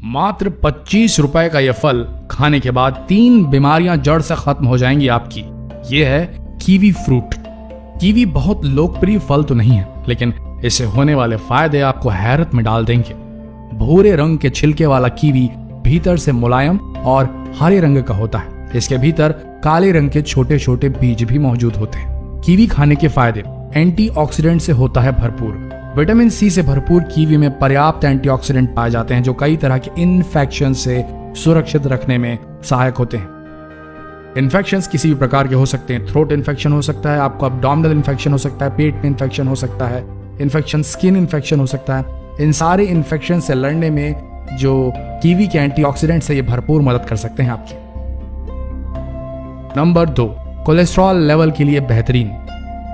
मात्र 25 रुपए का यह फल खाने के बाद 3 बीमारियां जड़ से खत्म हो जाएंगी आपकी। यह है कीवी फ्रूट। कीवी बहुत लोकप्रिय फल तो नहीं है, लेकिन इससे होने वाले फायदे आपको हैरत में डाल देंगे। भूरे रंग के छिलके वाला कीवी भीतर से मुलायम और हरे रंग का होता है। इसके भीतर काले रंग के छोटे छोटे बीज भी मौजूद होते हैं। कीवी खाने के फायदे: एंटीऑक्सीडेंट से होता है भरपूर। विटामिन सी से भरपूर कीवी में पर्याप्त एंटीऑक्सीडेंट पाए जाते हैं जो कई तरह के इन्फेक्शन से सुरक्षित रखने में सहायक होते हैं। इन्फेक्शंस किसी भी प्रकार के हो सकते हैं। थ्रोट इन्फेक्शन हो सकता है, आपको अब्डोमिनल इन्फेक्शन हो सकता है, पेट में इन्फेक्शन हो सकता है, इन्फेक्शन स्किन इन्फेक्शन हो सकता है। इन सारे इन्फेक्शन से लड़ने में जो कीवी के एंटीऑक्सीडेंट से ये भरपूर मदद कर सकते हैं आपकी। नंबर 2, कोलेस्ट्रॉल लेवल के लिए बेहतरीन।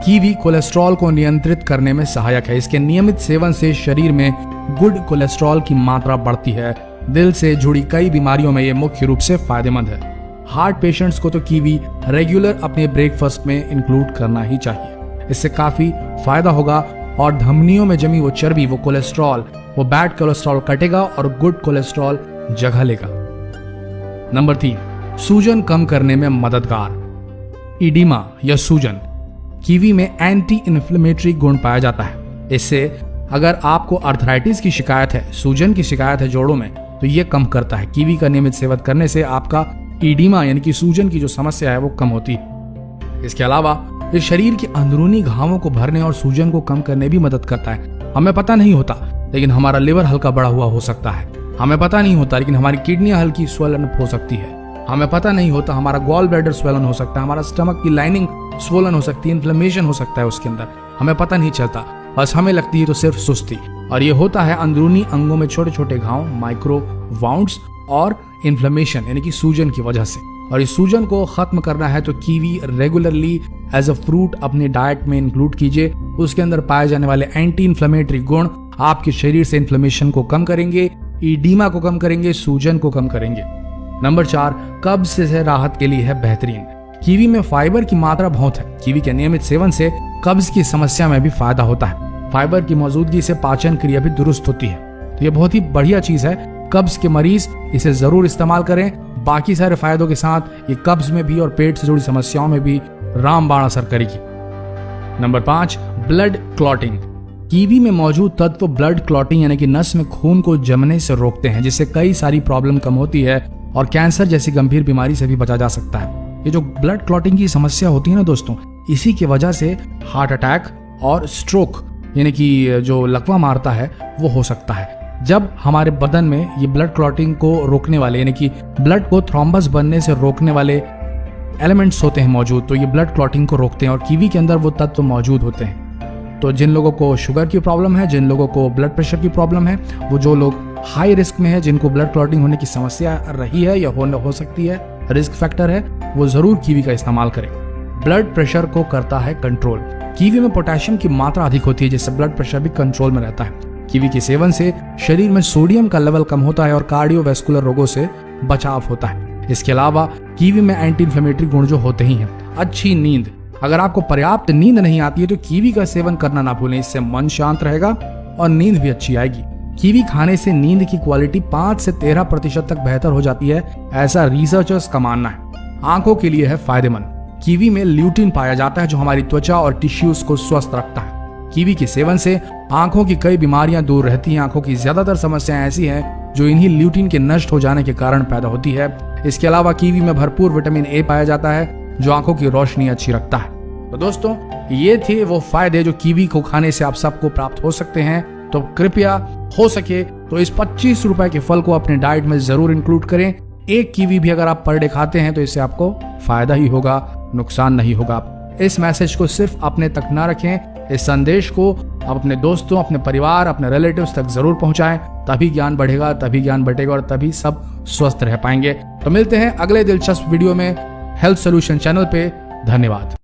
कीवी कोलेस्ट्रॉल को नियंत्रित करने में सहायक है। इसके नियमित सेवन से शरीर में गुड कोलेस्ट्रॉल की मात्रा बढ़ती है। दिल से जुड़ी कई बीमारियों में यह मुख्य रूप से फायदेमंद है। हार्ट पेशेंट्स को तो कीवी रेगुलर अपने ब्रेकफास्ट में इंक्लूड करना ही चाहिए। इससे काफी फायदा होगा और धमनियों में जमी वो चर्बी, वो कोलेस्ट्रॉल, वो बैड कोलेस्ट्रॉल कटेगा और गुड कोलेस्ट्रॉल जगह लेगा। नंबर 3, सूजन कम करने में मददगार। इडिमा या सूजन, कीवी में एंटी इन्फ्लेमेटरी गुण पाया जाता है। इससे अगर आपको अर्थराइटिस की शिकायत है, सूजन की शिकायत है जोड़ों में, तो ये कम करता है। कीवी का नियमित सेवन करने से आपका इडिमा यानी कि सूजन की जो समस्या है वो कम होती है। इसके अलावा ये शरीर के अंदरूनी घावों को भरने और सूजन को कम करने भी मदद करता है। हमें पता नहीं होता, लेकिन हमारा लिवर हल्का बढ़ा हुआ हो सकता है। हमें पता नहीं होता, लेकिन हमारी किडनियां हल्की स्वेलन हो सकती है। हमें पता नहीं होता, हमारा गॉल ब्लैडर स्वेलन हो सकता है, हमारा स्टमक की लाइनिंग स्वोलन हो सकती है, इन्फ्लेमेशन हो सकता है उसके अंदर। हमें पता नहीं चलता, बस हमें लगती है तो सिर्फ सुस्ती। और ये होता है अंदरूनी अंगों में छोटे छोटे घाव, माइक्रो वाउंड्स और इन्फ्लेमेशन यानी कि सूजन की वजह से। और इस सूजन को खत्म करना है तो kiwi regularly as a fruit अपने डाइट में इंक्लूड कीजिए। उसके अंदर पाए जाने वाले एंटी इन्फ्लेमेटरी गुण आपके शरीर से इन्फ्लेमेशन को कम करेंगे, ईडिमा को कम करेंगे, सूजन को कम करेंगे। नंबर 4, कब्ज से राहत के लिए है बेहतरीन। कीवी में फाइबर की मात्रा बहुत है। कीवी के नियमित सेवन से कब्ज की समस्या में भी फायदा होता है। फाइबर की मौजूदगी से पाचन क्रिया भी दुरुस्त होती है, तो ये बहुत ही बढ़िया चीज है। कब्ज के मरीज इसे जरूर इस्तेमाल करें। बाकी सारे फायदों के साथ ये कब्ज में भी और पेट से जुड़ी समस्याओं में भी रामबाण असर करेगी। Number 5, blood clotting. कीवी में मौजूद तत्व ब्लड क्लॉटिंग यानी कि नस में खून को जमने से रोकते हैं, जिससे कई सारी प्रॉब्लम कम होती है और कैंसर जैसी गंभीर बीमारी से भी बचा जा सकता है। ये जो ब्लड क्लॉटिंग की समस्या होती है ना दोस्तों, इसी की वजह से हार्ट अटैक और स्ट्रोक यानी कि जो लकवा मारता है वो हो सकता है। जब हमारे बदन में ये ब्लड क्लॉटिंग को रोकने वाले यानी कि ब्लड को थ्रोम्बस बनने से रोकने वाले एलिमेंट्स होते हैं मौजूद, तो ये ब्लड क्लॉटिंग को रोकते हैं और कीवी के अंदर वो तत्व मौजूद होते हैं। तो जिन लोगों को शुगर की प्रॉब्लम है, जिन लोगों को ब्लड प्रेशर की प्रॉब्लम है, वो जो लोग हाई रिस्क में है, जिनको ब्लड क्लॉटिंग होने की समस्या रही है या हो सकती है, रिस्क फैक्टर है, वो जरूर कीवी का इस्तेमाल करें। ब्लड प्रेशर को करता है कंट्रोल। कीवी में पोटेशियम की मात्रा अधिक होती है, जिससे ब्लड प्रेशर भी कंट्रोल में रहता है। कीवी के सेवन से शरीर में सोडियम का लेवल कम होता है और कार्डियोवैस्कुलर रोगों से बचाव होता है। इसके अलावा कीवी में एंटी इन्फ्लेमेटरी गुण जो होते ही हैं। अच्छी नींद, अगर आपको पर्याप्त नींद नहीं आती है तो कीवी का सेवन करना ना भूलें। इससे मन शांत रहेगा और नींद भी अच्छी आएगी। कीवी खाने से नींद की क्वालिटी 5 से 13% तक बेहतर हो जाती है, ऐसा रिसर्चर्स का मानना है। आंखों के लिए है फायदेमंद। कीवी में ल्यूटिन पाया जाता है जो हमारी त्वचा और टिश्यूज को स्वस्थ रखता है। कीवी के सेवन से आंखों की कई बीमारियां दूर रहती हैं। आंखों की ज्यादातर समस्याएं ऐसी हैं जो इन्हीं ल्यूटिन के नष्ट हो जाने के कारण पैदा होती है। इसके अलावा कीवी में भरपूर विटामिन ए पाया जाता है जो आंखों की रोशनी अच्छी रखता है। तो दोस्तों, ये थे वो फायदे जो कीवी को खाने से आप सबको प्राप्त हो सकते हैं। तो कृपया हो सके तो इस 25 रुपए के फल को अपने डाइट में जरूर इंक्लूड करें। एक कीवी भी अगर आप पर डे खाते हैं तो इससे आपको फायदा ही होगा, नुकसान नहीं होगा। इस मैसेज को सिर्फ अपने तक ना रखें, इस संदेश को आप अपने दोस्तों, अपने परिवार, अपने रिलेटिव्स तक जरूर पहुंचाएं। तभी ज्ञान बढ़ेगा, तभी ज्ञान बटेगा और तभी सब स्वस्थ रह पाएंगे। तो मिलते हैं अगले दिलचस्प वीडियो में हेल्थ सॉल्यूशन चैनल पे। धन्यवाद।